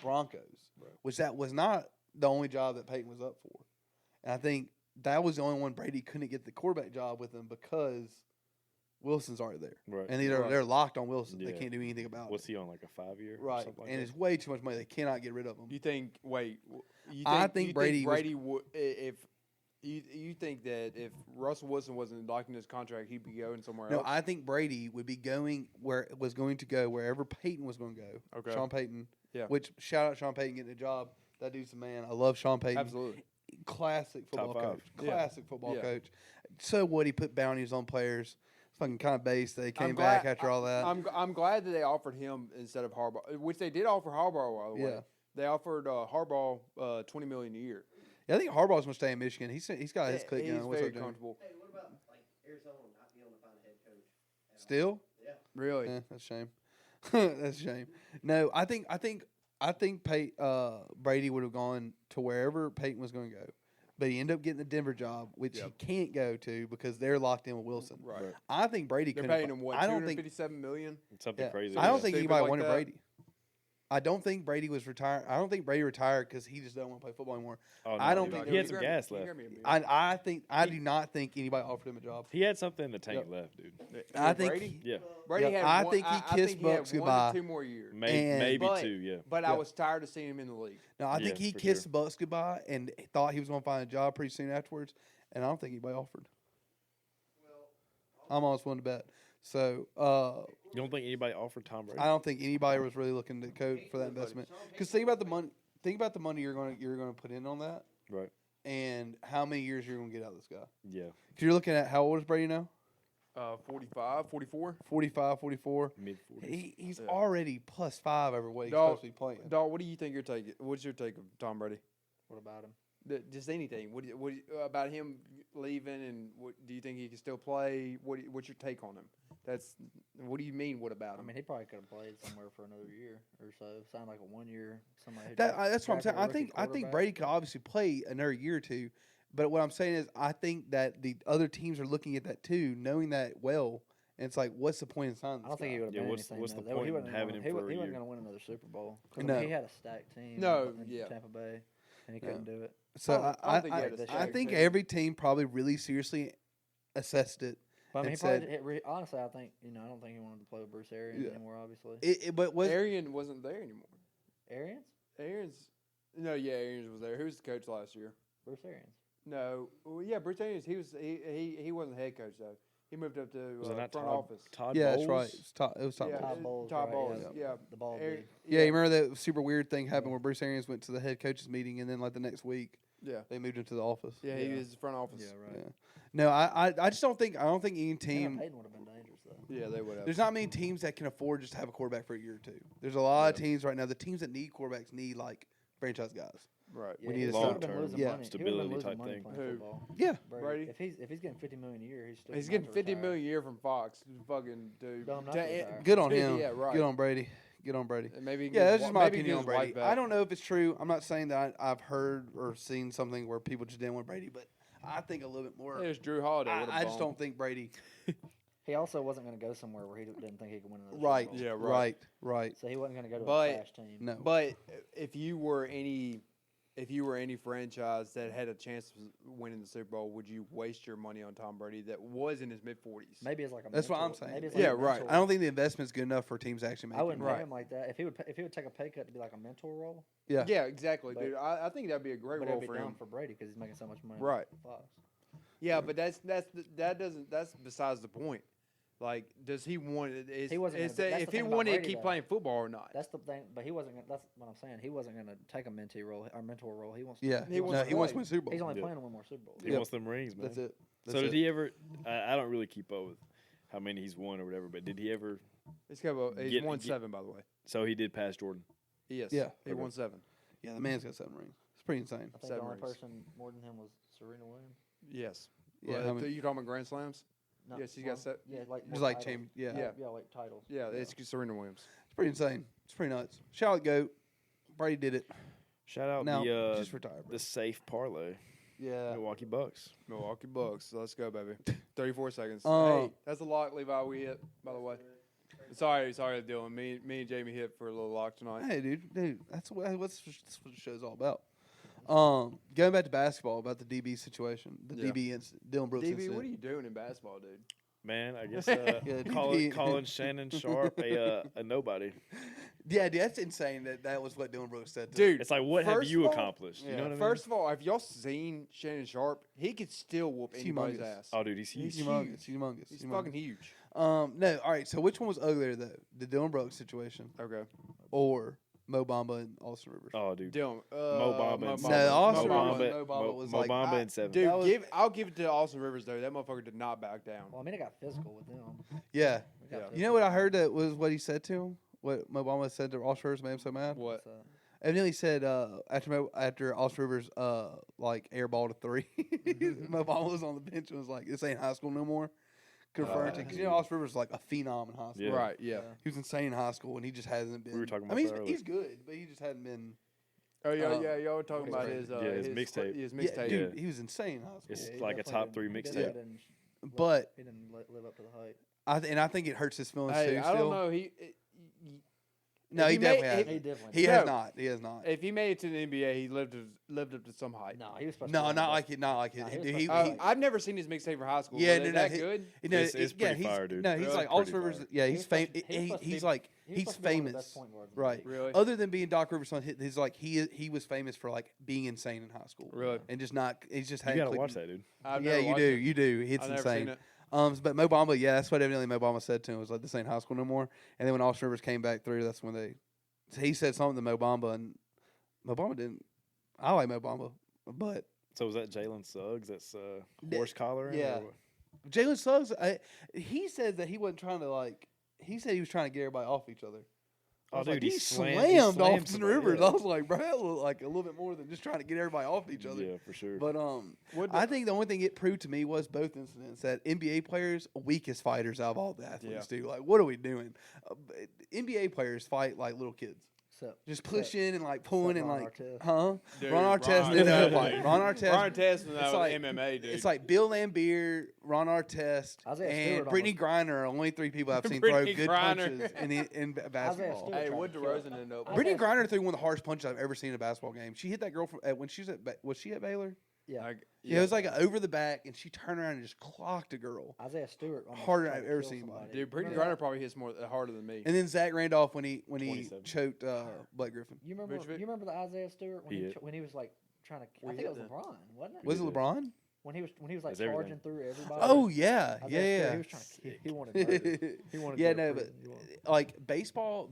Broncos, which that was not the only job that Payton was up for, and I think that was the only one Brady couldn't get the quarterback job with him because Wilson's already there, Right. and they're locked on Wilson. They Yeah. can't do anything about What's it. he on, like a 5-year? Or Right, something like and that? it's way too much money. They cannot get rid of him. You think? Wait. You think, I think you Brady think was- Brady would if. You think that if Russell Wilson wasn't locked in his contract, he'd be going somewhere No, else? I think Brady would be going wherever Peyton was going to go. Okay. Sean Payton. Yeah. Which shout out Sean Payton getting a job. That dude's a man. I love Sean Payton. Absolutely. Classic football Top five. coach. Yeah. Classic football Yeah. coach. So what he put bounties on players. It's fucking kind of base that he came I'm back glad- after all that. I'm glad that they offered him instead of Harbaugh, which they did offer Harbaugh. By the way, Yeah. they offered Harbaugh $20 million a year. Yeah, I think Harbaugh's gonna stay in Michigan. He's got his click He's going. What's very up, Jamie? comfortable. Hey, what about like Arizona not being able to find a head coach? at all? Still? Yeah. Really? Yeah, that's a shame. That's a shame. No, I think Brady would have gone to wherever Peyton was going to go, but he ended up getting the Denver job, which Yep. he can't go to because they're locked in with Wilson. Right. Right. I think Brady They're couldn't. paying him what? I don't think. $257 million. Something Yeah, crazy. I don't yeah. think Stupid anybody like wanted that. Brady. I don't think Brady was retired. I don't think Brady retired because he just doesn't want to play football anymore. Oh, I no, don't think he had some gas left. I do not think anybody offered him a job. He had something in the tank left, dude. I think Brady? Yeah, Brady Yeah, had I one, think he I kissed think he had Bucks 1 goodbye. to 2 more years. maybe But- 2. Yeah, But Yeah. I was tired of seeing him in the league. No, I think Yeah, he for kissed sure. the Bucks goodbye and thought he was going to find a job pretty soon afterwards, and I don't think anybody offered. I'm almost willing to bet. So you don't think anybody offered Tom Brady? I don't think anybody was really looking to coach for that investment. Because think about the money. Think about the money you're going to put in on that, Right. and how many years you're going to get out of this guy. Yeah, Because you're looking at how old is Brady now? 45, 44. 45, 44. mid-40s. He's Yeah. already +5 over what he's Dog- supposed to be playing. Dog, what do you think your take? What's your take of Tom Brady? What about him? Just anything. What about him leaving, and what do you think he can still play? What's your take on him? What do you mean? What about I him? mean, he probably could have played somewhere for another year or so. Sound like a 1 year. Somebody. who That's what I'm saying. drafted a rookie I think quarterback. Brady could obviously play another year or two, but what I'm saying is I think that the other teams are looking at that too, knowing that well. And it's like, what's the point in signing this I don't think he guy? would have Yeah, been what's anything. the though. point He in wasn't having gonna- him he for wa- a He wasn't year? going to win another Super Bowl. 'Cause, No. he had a stacked team. No, in yeah. Tampa Bay, and he couldn't do it. So I don't think he had a I stacked think team. every team probably really seriously assessed it. But I mean, And he probably, said- honestly, I think I don't think he wanted to play with Bruce Arians Yeah. anymore. Obviously, But was Arian wasn't there anymore. Arians, Arians was there. Who was the coach last year? Bruce Arians. No, well, yeah, Bruce Arians. He wasn't head coach though. He moved up to Was it not front Todd? office. Todd yeah, Bowles? that's right. It was Todd Yeah, Bowles. Todd Bowles, Todd right, Bowles. yeah. Yeah, The ball Ari- dude. Yeah, you remember that super weird thing happened where Bruce Arians went to the head coaches meeting, and then like the next week Yeah, they moved him to the office. yeah, he Yeah. was front office. Yeah, right. Yeah. No, I just don't think any Him team. and Peyton would have been dangerous though. Yeah, they would have. There's not many teams that can afford just to have a quarterback for a year or two. There's a lot of teams right now. The teams that need quarterbacks need like franchise guys. Right. Yeah, We need he to would've start- been losing yeah, money. He would've stability been losing type money thing. playing Who? football. Yeah. Brady? If he's getting $50 million a year, he's still. He's not getting to 50 retire. million a year from Fox. Fucking dude. Tell him not to retire. Good on him. Yeah, right. Good on Brady. Good on Brady. And maybe he Yeah, gets that's his just wi- my maybe he opinion on gets his wife Brady. back. I don't know if it's true. I'm not saying that I've heard or seen something where people just didn't want Brady, but I think a little bit more. There's Drew Holiday. What a I just bum. don't think Brady. He also wasn't going to go somewhere where he didn't think he could win another Right. Super Bowl. Yeah, right. Right. So he wasn't going to go to But- a trash team. No. But if you were any franchise that had a chance of winning the Super Bowl, would you waste your money on Tom Brady that was in his mid-40s? Maybe it's like a. That's what mentor- I'm saying. Maybe it's Yeah, like a right. mentor- I don't think the investment's good enough for teams to actually make I wouldn't it. pay Right. him like that. If he would take a pay cut to be like a mentor role, Yeah. Yeah, exactly, But- dude. I think that'd be a great but role it'd be for dumb him. for Brady because he's making so much money. Right. with Fox. Yeah, but that's besides the point. Like, does he want? Is, He wasn't is gonna- that- that's if the he thing about wanted to Brady, keep though. playing football or not. That's the thing. But he wasn't. That's what I'm saying. He wasn't going to take a mentee role or mentor role. He wants. Yeah. He wants No, to he wants to play. win Super Bowl. He's only Yeah. playing to win more Super Bowls. He Yep. wants them rings, man. That's it. So did he ever? I don't really keep up with how many he's won or whatever, but did he ever? He's won Get- 7, by the way. So he did pass Jordan. Yes. Yeah. He Okay. won 7. Yeah, the man's got 7 rings. It's pretty insane. I think the 7 only rings. person more than him was Serena Williams. Yes. Yeah, Well, how many- you talking about Grand Slams? No, Yes, he's got set. Yeah, like Just more like titles. champ. Yeah. Yeah. Yeah, like titles. Yeah, it's Serena Williams. It's pretty insane. It's pretty nuts. Shout out GOAT. Brady did it. Shout out Now, the just retire. the safe parlay, Yeah. Milwaukee Bucks. Milwaukee Bucks. Let's go, baby. 34 seconds. Oh. Hey, that's a lock, Levi. We hit, by the way. Sorry, Dylan. Me and Jamie hit for a little lock tonight. Hey, dude, that's what the show's all about. Going back to basketball, about the DB situation, the Yeah. DB incident, Dylan Brooks DB, incident. what are you doing in basketball, dude? Man, I guess Yeah, DP. calling Shannon Sharp a nobody. Yeah, dude, that's insane. That was what Dylan Brooks said. Dude, It's like, what have first you of all- accomplished? You yeah, know what I mean? First of all, have y'all seen Shannon Sharp? He could still whoop He's anybody's humongous. ass. Oh, dude, he's huge. He's humongous. He's humongous. He's humongous. fucking huge. No, all right. So which one was uglier though, the Dylan Brooks situation Okay. or Mo Bamba and Austin Rivers? Oh, dude. Dylan. Mo Bamba. and No, Mo Austin Bamba- Rivers- Mo Bamba was Mo like- Bamba I- in 7. Dude, That was- I'll give it to Austin Rivers though. That motherfucker did not back down. Well, I mean, it got physical with them. Yeah. It got Yeah. physical. You know what I heard that was what he said to him? What Mo Bamba said to Austin Rivers made him so mad? What? So, Evidently he said after Austin Rivers like airballed a 3, Mo Bamba was on the bench and was like, "This ain't high school no more." Confirmed because you know Austin Rivers was like a phenom in high school. Yeah. Right. Yeah. He was insane in high school and he just hasn't been. were talking I about mean, that he's earlier. good, but he just hadn't been. Oh yeah, Um, yeah. Y'all were talking what about is his his mixtape. His Yeah, mixtape. dude, he was insane in high school. It's yeah, he like a definitely top 3 didn't- he mixtape. definitely didn't But He didn't live up to the hype. I think it hurts his feelings Hey, too. I still. don't know. No, If he he definitely made- hasn't. He definitely. He did. has No. not. He has not. If he made it to the NBA, he lived up to some height. No, he was supposed to. No, be one not of the like best. it. Not like it. Nah, he was Dude, supposed to be I've never seen his mixtape for high school. Yeah, Was no, it no, that he- good? It's pretty fire, dude. No, he's Really? like Pretty Austin Rivers. fire. Yeah, He he's was supposed famous. to- he was supposed to He's be- like he was he's supposed to be one of the famous. best point guards in the Right. league. Really? Other than being Doc Rivers' son, he's like he was famous for like being insane in high school. Really? And just not. He's just You hadn't gotta clicked watch in- that, dude. I've Yeah, never you watched do. it. You do. It's I've never insane. seen it. But Mo Bamba, yeah, that's what evidently Mo Bamba said to him was like, this ain't high school no more. And then when Austin Rivers came back through, that's when he said something to Mo Bamba, and Mo Bamba didn't. I like Mo Bamba, but So was that Jalen Suggs? That's Yeah, horse collar? yeah. Jalen Suggs, he said that he wasn't trying to like. He said he was trying to get everybody off each other. I Oh, was dude, like, he he slammed slammed somebody, Austin Rivers. yeah. I was like, bro, that looked like a little bit more than just trying to get everybody off each other. Yeah, for sure. But What I think the only thing it proved to me was both incidents that NBA players weakest fighters out of all the athletes do. Like, what are we doing? NBA players fight like little kids, So, just pushing and like pulling and Ron like, Artest. huh? Dude, Ron Artest didn't know how to fight. Ron Artest. Ron Artest was it's like- MMA, dude. It's like Bill Lambier, Ron Artest, Isaiah and Stewart Brittany Griner are only three people I've seen throw Brittany good Griner. punches in basketball. Stewart. hey, tried what to kill DeRozan it. ended up? I- Brittany Isaiah- Griner threw one of the hardest punches I've ever seen in a basketball game. She hit that girl from when she was was she at Baylor? Yeah. Like, Yeah, it was like over the back, and she turned around and just clocked a girl. Isaiah Stewart. almost Harder tried I've to ever kill seen, somebody. dude, Brittany Remember Griner probably hits harder than me. And then Zach Randolph when he 27. choked Blake Griffin. You remember? Which- You remember the Isaiah Stewart when He he hit. when he was like trying to? We I think it was hit LeBron, wasn't it? Was it did. LeBron? When he was like That's everything. charging through everybody. Oh yeah, Isaiah Stewart, yeah, He was trying to. He wanted murder. He wanted. yeah. to go No, to but prison. He wanted- like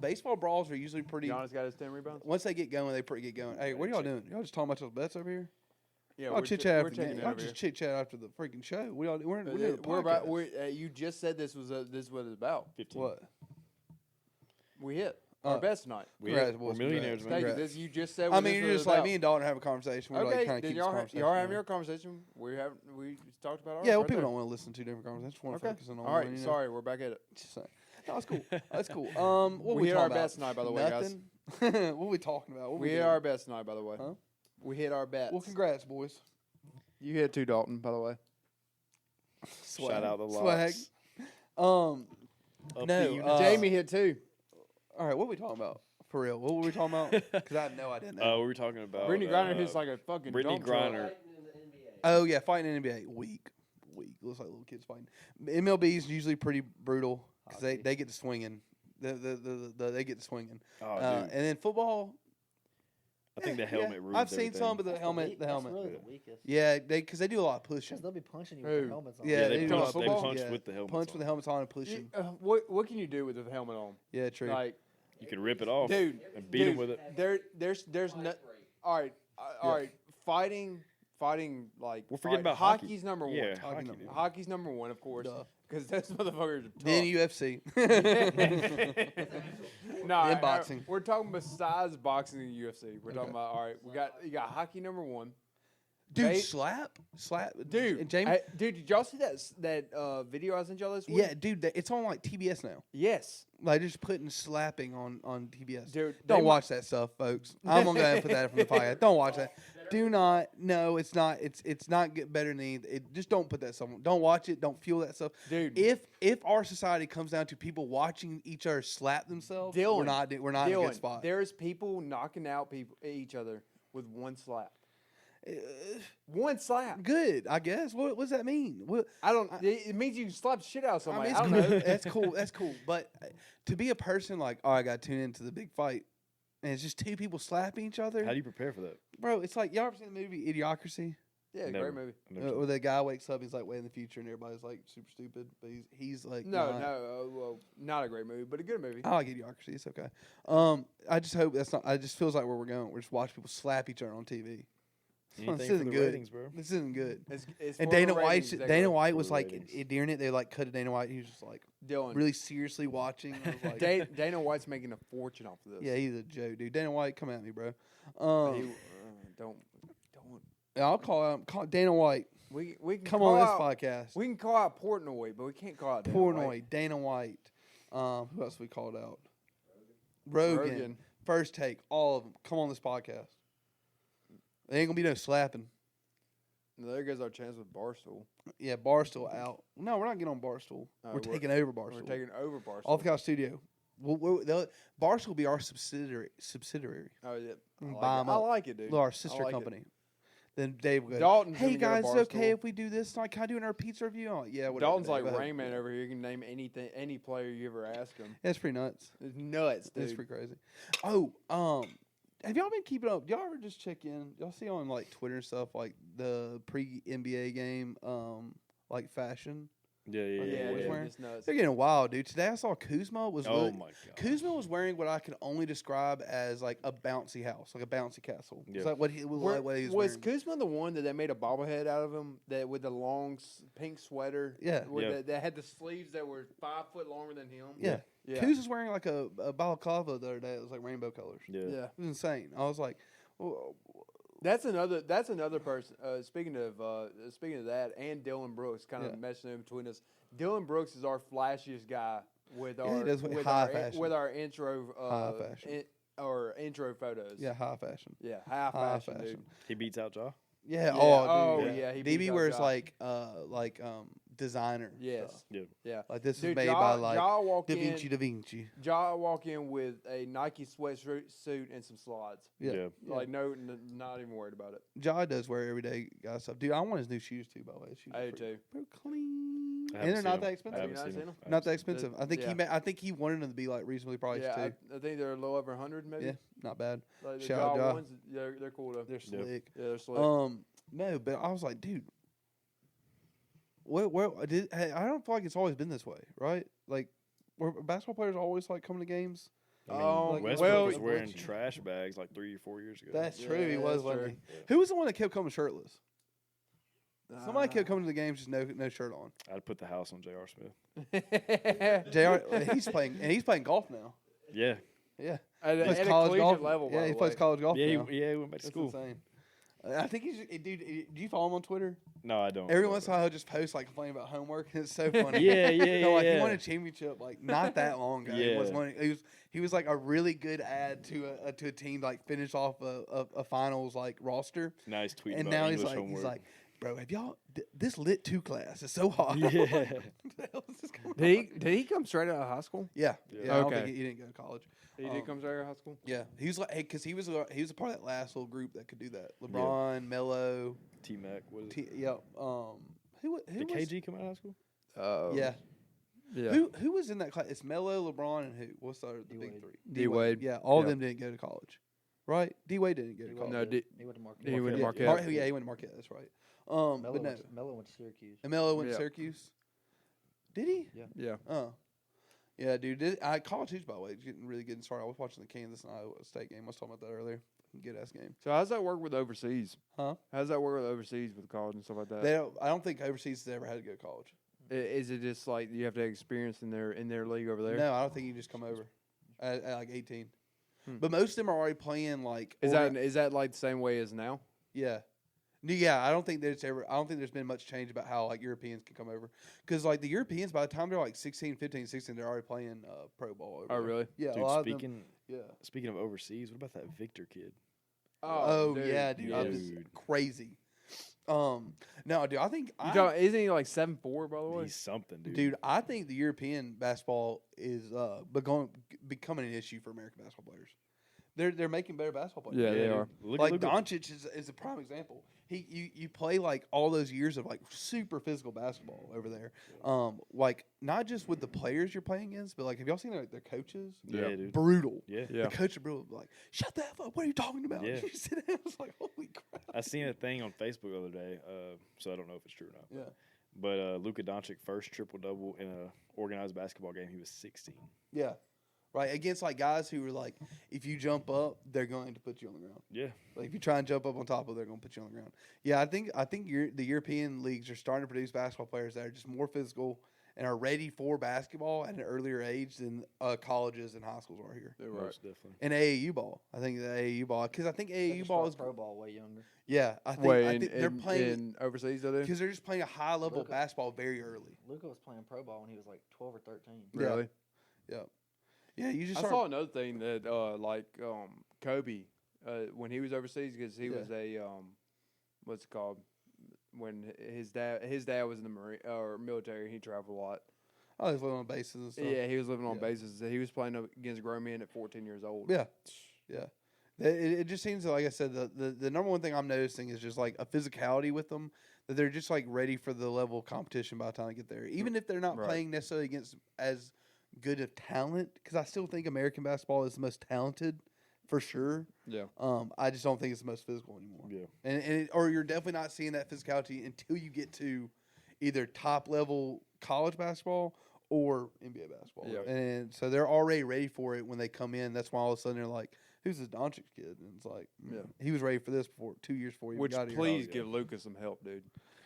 baseball brawls are usually pretty. Giannis got his 10 rebounds. Once they get going, they pretty get going. Hey, what are y'all doing? Y'all just talking about those bets over here? Yeah, Y'all we're chit ch- chat we're after the checking game. it Y'all over just here. chit chat after the freaking show. We're doing a We're about. podcast. You just said this is what it's about. 15. What? We hit our best tonight. Congrats, We're boys, millionaires, congrats. Thank you. Congrats. This you just said. I what mean, this you're was just like about. me and Dalton having a conversation. We're like Okay, kind of then keep y'all, this conversation. y'all having going. your conversation. We talked about ours. Yeah, well, right people there. don't want to listen to different conversations. Just want to Okay. focus on All right. one, you know? Sorry, we're back at it. Just saying. No, that's cool. That's cool. What We we hit talking our about? bets tonight, by the way, guys. Nothing. What we talking about? What We hit doing? our bets tonight, by the way. Huh? We hit our bets. Well, congrats, boys. You hit too, Dalton, by the way. Shout out the Swag. locks. Up No, the unit. Jamie hit too. All right, what we talking about? For real, what were we talking about? Because I have no idea. now. We were talking about Brittany Griner hits like a fucking Brittany dump truck. Griner. Fighting in the NBA. Oh yeah, fighting in the NBA, weak. Looks like little kids fighting. MLB is usually pretty brutal because they get to swinging. They get to swinging. Oh, And dude. then football. I think the yeah, helmet ruins I've seen everything. some, but the That's helmet. The That's helmet. really Yeah. the weakest. Yeah, because they do a lot of pushing. Because they'll be punching you Who? with the helmets on. Yeah, Yeah, they they do a lot punch, of they pushing. punch Yeah. with the helmet. Punch with the helmets on and pushing. What can you do with the helmet on? Yeah, true. Like, You can rip it off dude, and beat him dude, with it. there's no. All right, all right. Fighting like. We're forgetting all right, about hockey. hockey's number one. Yeah, Hockey hockey, number dude. one. Hockey's number one, of course, Duh. because those motherfuckers are tough. Then UFC. No, Then boxing. we're talking besides boxing and UFC. We're talking about all right. You got hockey number one, Dude, Ba- slap. dude. And Jamie. Dude, did y'all see that video I sent y'all this week? Yeah, dude, it's on like TBS now. Yes, Like just putting slapping on TBS. dude. Don't they watch that stuff, folks. I'm gonna go ahead and put that from the podcast. Don't watch that. Do not. No, it's not. It's not get better than it. Just don't put that stuff. Don't watch it. Don't fuel that stuff. Dude. If our society comes down to people watching each other slap themselves, we're Dillon, not in a good spot. There's people knocking out each other with one slap. One slap. Good, I guess. What does that mean? What, I don't. It means you can slap the shit out of I somebody. mean, I it's don't cool. know. That's cool. That's cool. But to be a person like, oh, I got to tune into the big fight, and it's just two people slapping each other, How do you prepare for that? bro. It's like y'all ever seen the movie Idiocracy? Yeah, Never. great movie. I've never seen Where the guy wakes up, he's like way in the future, and everybody's like super stupid, but he's like No, not. well, not a great movie, but a good movie. I like Idiocracy. It's okay. I just hope that's not. I just feels like where we're going. We're just watching people slap each other on TV. Anything This for isn't the good. ratings, bro. This isn't good. It's And for the Dana White, ratings, Dana exactly. White For was the like ratings. during it. They like cut to Dana White. He was just like Dylan. really seriously watching. I was like, Dana White's making a fortune off of this. yeah, he's a joke, dude. Dana White, come at me, bro. Don't. I'll call Dana White. We can Come call on this out, podcast. We can call out Portnoy, but we can't call out Dana Portnoy, White. Dana White. Who else we called out? Rogan. First Take. All of them. Come on this podcast. There ain't gonna be no slapping. There goes our chance with Barstool. Yeah, Barstool out. No, we're not getting on Barstool. No, we're taking over Barstool. We're taking over Barstool. Off the couch studio. Barstool will be our subsidiary, Oh yeah, Buy 'em I up. like it, dude. our I sister like it. company. Then Dave will go, Dalton's hey gonna get a guys, is it okay Barstool. if we do this? Like, can I do another pizza review? I'm like, yeah, whatever. Dalton's Dave, like go Rain Man ahead." over here. You can name anything, any player you ever ask him. That's pretty nuts. It's nuts, dude. It's pretty crazy. Oh, have y'all been keeping up? Y'all ever just check in? Y'all see on like Twitter and stuff like the pre NBA game, like fashion? Yeah, yeah, Like, yeah. boys yeah. wearing- It's nuts. They're getting wild, dude. Today I saw Kuzma was. Oh lit- my god. Kuzma was wearing what I can only describe as like a bouncy house, like a bouncy castle. Yeah. Is that what he Were- what he was was wearing? Kuzma the one that they made a bobblehead out of him that with the long pink sweater? Yeah. Yeah. That had the sleeves that were 5 foot longer than him. Yeah. yeah. Kuz was wearing like a balaclava the other day. It was like rainbow colors. Yeah. Yeah. It was insane. I was like, well, That's another person. Speaking of that, and Dillon Brooks kind of Yeah. meshing in between us. Dillon Brooks is our flashiest guy with Yeah, our he does with with high our fashion. with our intro High fashion. or intro photos. yeah, high fashion. yeah, high High fashion, fashion. dude. He beats out Jaw. Yeah. Yeah. Oh, Oh, dude. yeah, he beats DB out wears Josh. like designer. Yes, stuff. Yeah. yeah. Like this Dude, is made Ja, by like Ja walk Da in. Vinci. Da Vinci. Ja walk in with a Nike sweatsuit and some slides. Yeah. Yeah. Like not even worried about it. Ja does wear everyday guy stuff. Dude, I want his new shoes too. By the way, his shoes I are do pretty- too. they're clean, I and haven't they're seen not him. that I expensive. haven't Have you seen not him. seen him? Not that expensive. I think yeah. I think he wanted them to be like reasonably priced Yeah, too. I think they're a little over 100 maybe. Yeah, not bad. Like the Shout Ja out Ja. ones, they're cool though. They're slick. Yeah, they're slick. No, but I was like, dude, hey, I don't feel like it's always been this way, right? Like, were basketball players always like coming to games? I mean, Like, Westbrook well- was wearing trash bags like 3 or 4 years ago. That's Yeah, true. He was, that's wasn't true. he? Who was the one that kept coming shirtless? Somebody kept Ah. coming to the games just no shirt on. I'd put the house on J.R. Smith. Jr. He's playing golf now. Yeah. Yeah, At He plays a college collegiate golf. level. Yeah, by he the plays way. college golf Yeah, now. he went back to That's school. insane. I think he's. Dude, do you follow him on Twitter? No, I don't. Every once in a while, he'll just post like complaining about homework, and it's so funny. Yeah, yeah, No, yeah. like yeah. he won a championship like not that long ago. Yeah. He was like a really good add to a team like finish off a finals like roster, Now he's tweeting and about now English he's homework. like, bro, have y'all this lit 2 class is so hot. Yeah. What the hell is this going Did he come straight out of high school? Yeah, Yeah. yeah. I don't Okay. think he didn't go to college. He did come straight out of high school. Yeah, he was like, hey, because he was a part of that last little group that could do that. LeBron, Melo, T-Mac. What is it? who Did was KG come out of high school? yeah. Yeah. Who was in that class? It's Melo, LeBron, and who? What's the big D-Wade. three? D-Wade. Yeah, all of Yeah. them didn't go to college, right? D-Wade didn't go to He college. No, went, he went to Marquette. he went to Marquette. Marquette. Yeah, he went to Marquette. That's right. Melo, But no, Melo went to Syracuse. and Melo went Yeah. to Syracuse. Did he? Yeah. Oh, yeah, dude. College hoops, by the way, is getting really good and started. I was watching the Kansas and Iowa State game. I was talking about that earlier. Good ass game. So how's that work with overseas? Huh? How's that work with overseas with college and stuff like that? They don't, I don't think overseas has ever had to go to college. Is it just like you have to have experience in their league over there? No, I don't think you just come over at like 18. Hmm. But most of them are already playing like. Is that like the same way as now? Yeah. Yeah, I don't think there's been much change about how like Europeans can come over, because like the Europeans by the time they're like 16, 15, 16, they're already playing pro ball. Over Oh, there. really? Yeah, Dude, a lot of them. speaking of overseas, what about that Victor kid? Oh dude. yeah, dude, Yeah. that was crazy. No, dude, I think Isn't he like 7'4", by the way? He's something, dude. dude, I think the European basketball is becoming an issue for American basketball players. They're making better basketball players. Yeah, they dude. are. Like look at- Doncic is a prime example. You play like all those years of like super physical basketball over there. Like not just with the players you're playing against, but like have y'all seen their coaches? Yeah, dude. Brutal. Yeah. Yeah. The coach are brutal. Like shut the F up. What are you talking about? Yeah. You sit down. It's like holy crap. I seen a thing on Facebook the other day, so I don't know if it's true or not. Yeah. But Luka Doncic first triple double in a organized basketball game. He was 16. Yeah. Right. Against like guys who are like, if you jump up, they're going to put you on the ground. Yeah. Like if you try and jump up on top of, they're going to put you on the ground. Yeah, I think the European leagues are starting to produce basketball players that are just more physical and are ready for basketball at an earlier age than colleges and high schools are here. They're right. Most definitely. And AAU ball, I think the AAU ball, because I think They AAU can ball start is pro ball way younger. yeah. I think they're playing in overseas. Though, because they're just playing a high level Luka. basketball very early. Luca was playing pro ball when he was like 12 or 13. Yeah. really? Yeah, you just I start. saw another thing that Kobe when he was overseas because he Yeah. was a what's it called when his dad was in the marine or military. He traveled a lot. I was living on bases and stuff. Yeah, he was living on Yeah. bases. He was playing against grown men at 14 years old. Yeah. Yeah. It just seems like I said, the number one thing I'm noticing is just like a physicality with them, that they're just like ready for the level of competition by the time they get there. Even if they're not Right. playing necessarily against as good of talent, because I still think American basketball is the most talented for sure. Yeah. I just don't think it's the most physical anymore. Yeah. Or you're definitely not seeing that physicality until you get to either top level college basketball or NBA basketball. Yeah. And so they're already ready for it when they come in. That's why all of a sudden they're like, "Who's this Doncic kid?" And it's like, Yeah. he was ready for this before 2 years before he Which got here. please give Lucas some help, dude.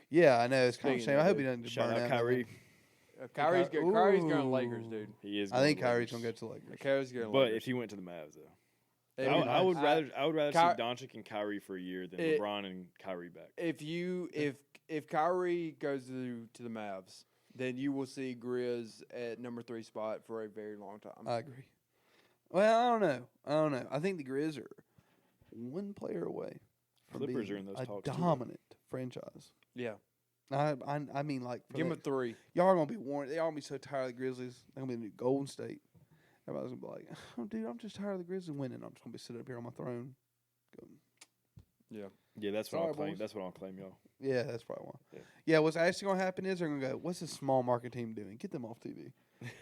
Yeah, I know it's kind of a Speaking shame. of I hope it, he doesn't just Shout burn out out. Kyrie. Kyrie's Ooh. going to Lakers, dude. He is. I think going to Kyrie's Lakers. gonna go to the Lakers. Kyrie's going to But Lakers. if he went to the Mavs, though, It'd I, be I would nice. rather see Ky- Doncic and Kyrie for a year than It- LeBron and Kyrie back. If Kyrie goes to the Mavs, then you will see Grizz at number 3 spot for a very long time. I agree. Well, I don't know. I think the Grizz are one player away from Clippers being are in those a talks, too. dominant franchise. Yeah, I mean, like, for give him that- a 3. y'all are gonna be worn. Y'all gonna be so tired of the Grizzlies. They're gonna be the new Golden State. Everybody's gonna be like, "Oh, dude, I'm just tired of the Grizzlies winning. I'm just gonna be sitting up here on my throne." Going, Yeah, that's what Sorry, I'll claim. boys. That's what I'll claim, y'all. yeah, that's probably why. Yeah. Yeah, what's actually gonna happen is they're gonna go, "What's this small market team doing? Get them off TV.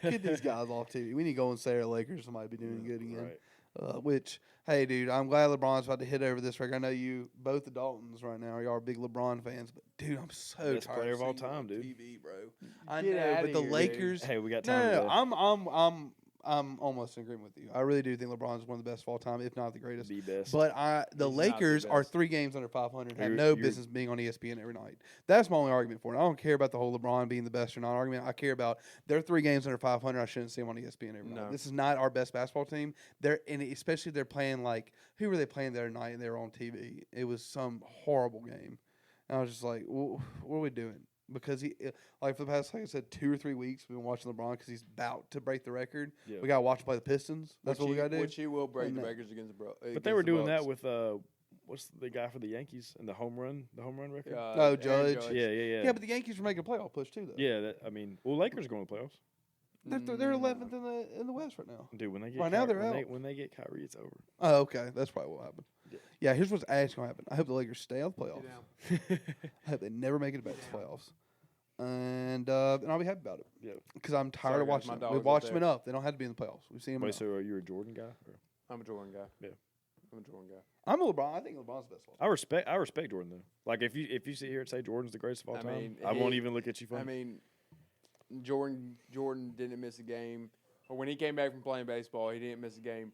Get these guys off TV. We need Golden State or Lakers. Somebody be doing good again." Right. Which, hey, dude, I'm glad LeBron's about to hit over this record. I know you, both the Daltons right now, y'all are big LeBron fans, but dude, I'm so Best tired player of all seeing him on time, dude. TV, bro. I Get know, outta but the here, dude. Lakers. Hey, we got No, time. no, today. I'm almost in agreement with you. I really do think LeBron's one of the best of all time, if not the greatest. The best. But the He's not the Lakers are best. 3 games under 500. Have You're- no you're- business being on ESPN every night. That's my only argument for it. I don't care about the whole LeBron being the best or not argument. I care about they're 3 games under 500. I shouldn't see them on ESPN every night. No. This is not our best basketball team. Especially if they're playing like who were they playing the other night and they were on TV. It was some horrible game. And I was just like, what are we doing? Because he, like for the past, like I said, 2 or 3 weeks, we've been watching LeBron because he's about to break the record. Yeah. We got to watch him play the Pistons. That's what we got to do. Which he will break And the that- records against the bro. But they were doing that with what's the guy for the Yankees and the home run record? Oh, Judge. Yeah. Yeah, but the Yankees were making a playoff push too, though. Yeah, Lakers are going to the playoffs. They're 11th in the West right now. Dude, when they get Right now they're out. when they get Kyrie, it's over. Oh, okay, that's probably what happened. Yeah. Yeah, here's what's actually gonna happen. I hope the Lakers stay out of the playoffs. I hope they never make it back to the playoffs. And I'll be happy about it. Yeah. Because I'm tired Sorry, of guys, watching my them. dog's We've up watched them there. enough. They don't have to be in the playoffs. We've seen them. Wait, enough. so are you a Jordan guy? Or? I'm a Jordan guy. Yeah. I'm a Jordan guy. I'm a LeBron. I think LeBron's the best. of all time. I respect Jordan though. Like if you sit here and say Jordan's the greatest of all I time, mean, I won't he- even look at you funny. I mean, Jordan didn't miss a game, or when he came back from playing baseball, he didn't miss a game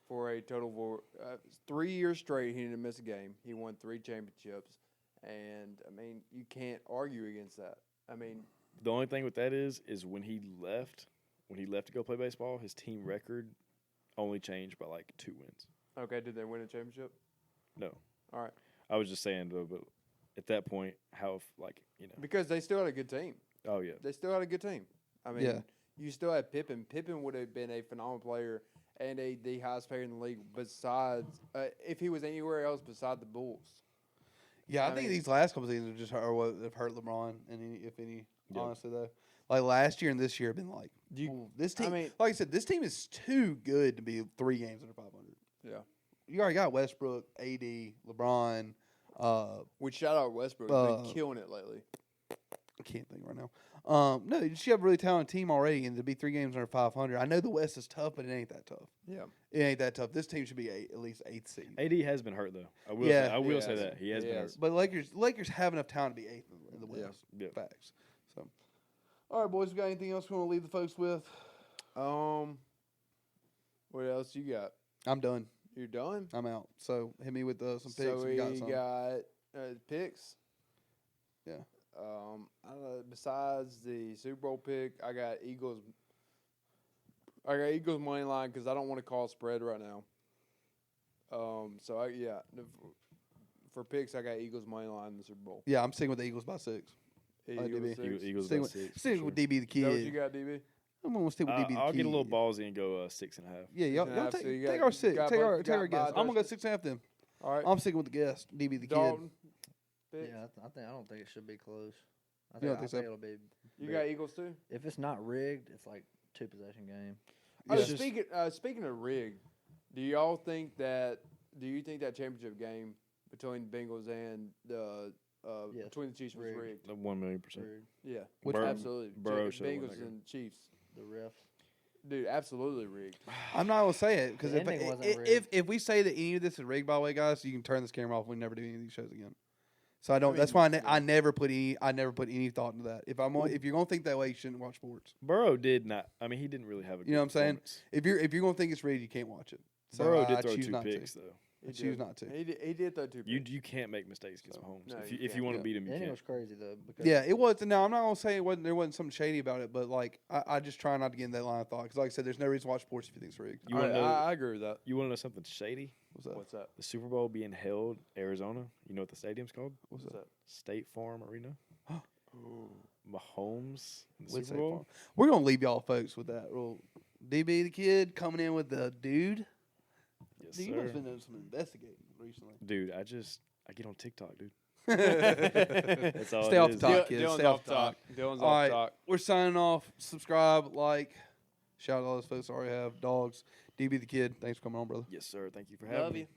for a total of 3 years straight. He didn't miss a game. He won 3 championships, and I mean, you can't argue against that. I mean, the only thing with that is when he left to go play baseball, his team record only changed by like 2 wins. okay, did they win a championship? No, All right, I was just saying though, but at that point, because they still had a good team. Oh yeah, They still had a good team. I mean, Yeah. you still had Pippen. Pippen would have been a phenomenal player and the highest player in the league. Besides, if he was anywhere else beside the Bulls. Yeah, I I think mean- these last couple seasons are what have hurt LeBron, and if any, Yeah. honestly though, like last year and this year have been like, ooh, this team. I mean- like I said, this team is too good to be 3 games under 500. Yeah. You already got Westbrook, AD, LeBron. Which shout out Westbrook. He's been killing it lately. I can't think right now. No, you should have a really talented team already, and to be 3 games under 500. I know the West is tough, but it ain't that tough. Yeah. It ain't that tough. This team should be at least 8th seed. AD has been hurt though. I will Yeah. say, I will He say has. that he has He been has. hurt. But Lakers have enough talent to be 8th in the Yeah. West. Yeah. Facts. So, all right, boys, we got anything else we want to leave the folks with? What else you got? I'm done. You're done. I'm out. So hit me with some picks. So if we you got some. got picks. Yeah. I don't know, besides the Super Bowl pick, I got Eagles. I got Eagles money line because I don't want to call spread right now. For picks, I got Eagles money line in the Super Bowl. Yeah, I'm sticking with the Eagles by 6. Eagles DB. six. Eagles Sticking by with, 6. for sticking with sure. DB the Is that what you kid. got, DB? I'm gonna stick with DB the I'll kid. get a little ballsy and go 6.5. Yeah, y'all 6.5, take, so you take got- our 6. got Take bu- our got guess. I'm gonna go Buy 6.5 then. All right. I'm sticking with the guest, DB the kid. Dalton. Pick. Yeah, I don't think it should be close. I don't think, think so? it'll be You got Eagles too. If it's not rigged, it's like 2-possession game. Oh, Yeah. speaking of rigged, do you think that championship game between Bengals and the Yes, between the Chiefs was rigged. rigged? 1,000,000%. Rigged. Yeah, Which Bur- one? absolutely. Burrow should've won Bengals that game. and Chiefs, The refs. dude, absolutely rigged. I'm not gonna say it because The if, ending wasn't if rigged. if we say that any of this is rigged, by the way, guys, you can turn this camera off. We never do any of these shows again. So I don't. That's mean, why yeah. I never put any thought into that. If you're gonna think that way, you shouldn't watch sports. Burrow did not. I mean, he didn't really have a. You know what I'm saying? performance. If you're gonna think it's rigged, you can't watch it. So Burrow I did throw choose 2 not picks to. though. I choose not to. He did throw 2 picks. You can't make mistakes against Mahomes. No, if you you can't. want to Yeah. beat him, The you ending can't. was crazy though. Because Yeah, it was. No, I'm not gonna say there wasn't something shady about it, but like I just try not to get in that line of thought because, like I said, there's no reason to watch sports if you think it's rigged. You want to know? I agree with that. You want to know something shady? What's that? What's that? The Super Bowl being held Arizona. You know what the stadium's called? What's What's that? that? State Farm Arena. Mahomes in the With Super State Bowl. Farm. We're gonna leave y'all folks with that. Little DB the kid coming in with the dude. Yes, Dude, you must sir. have been doing some investigating recently. Dude, I get on TikTok, dude. Stay That's all off it the is. top, kids. Dylan's Stay off off the top. Dylan's All off right, talk. we're signing off. Subscribe, like, shout out to all those folks I already have. Dogs, DB the kid. Thanks for coming on, brother. Yes, sir. Thank you for having Love me. you.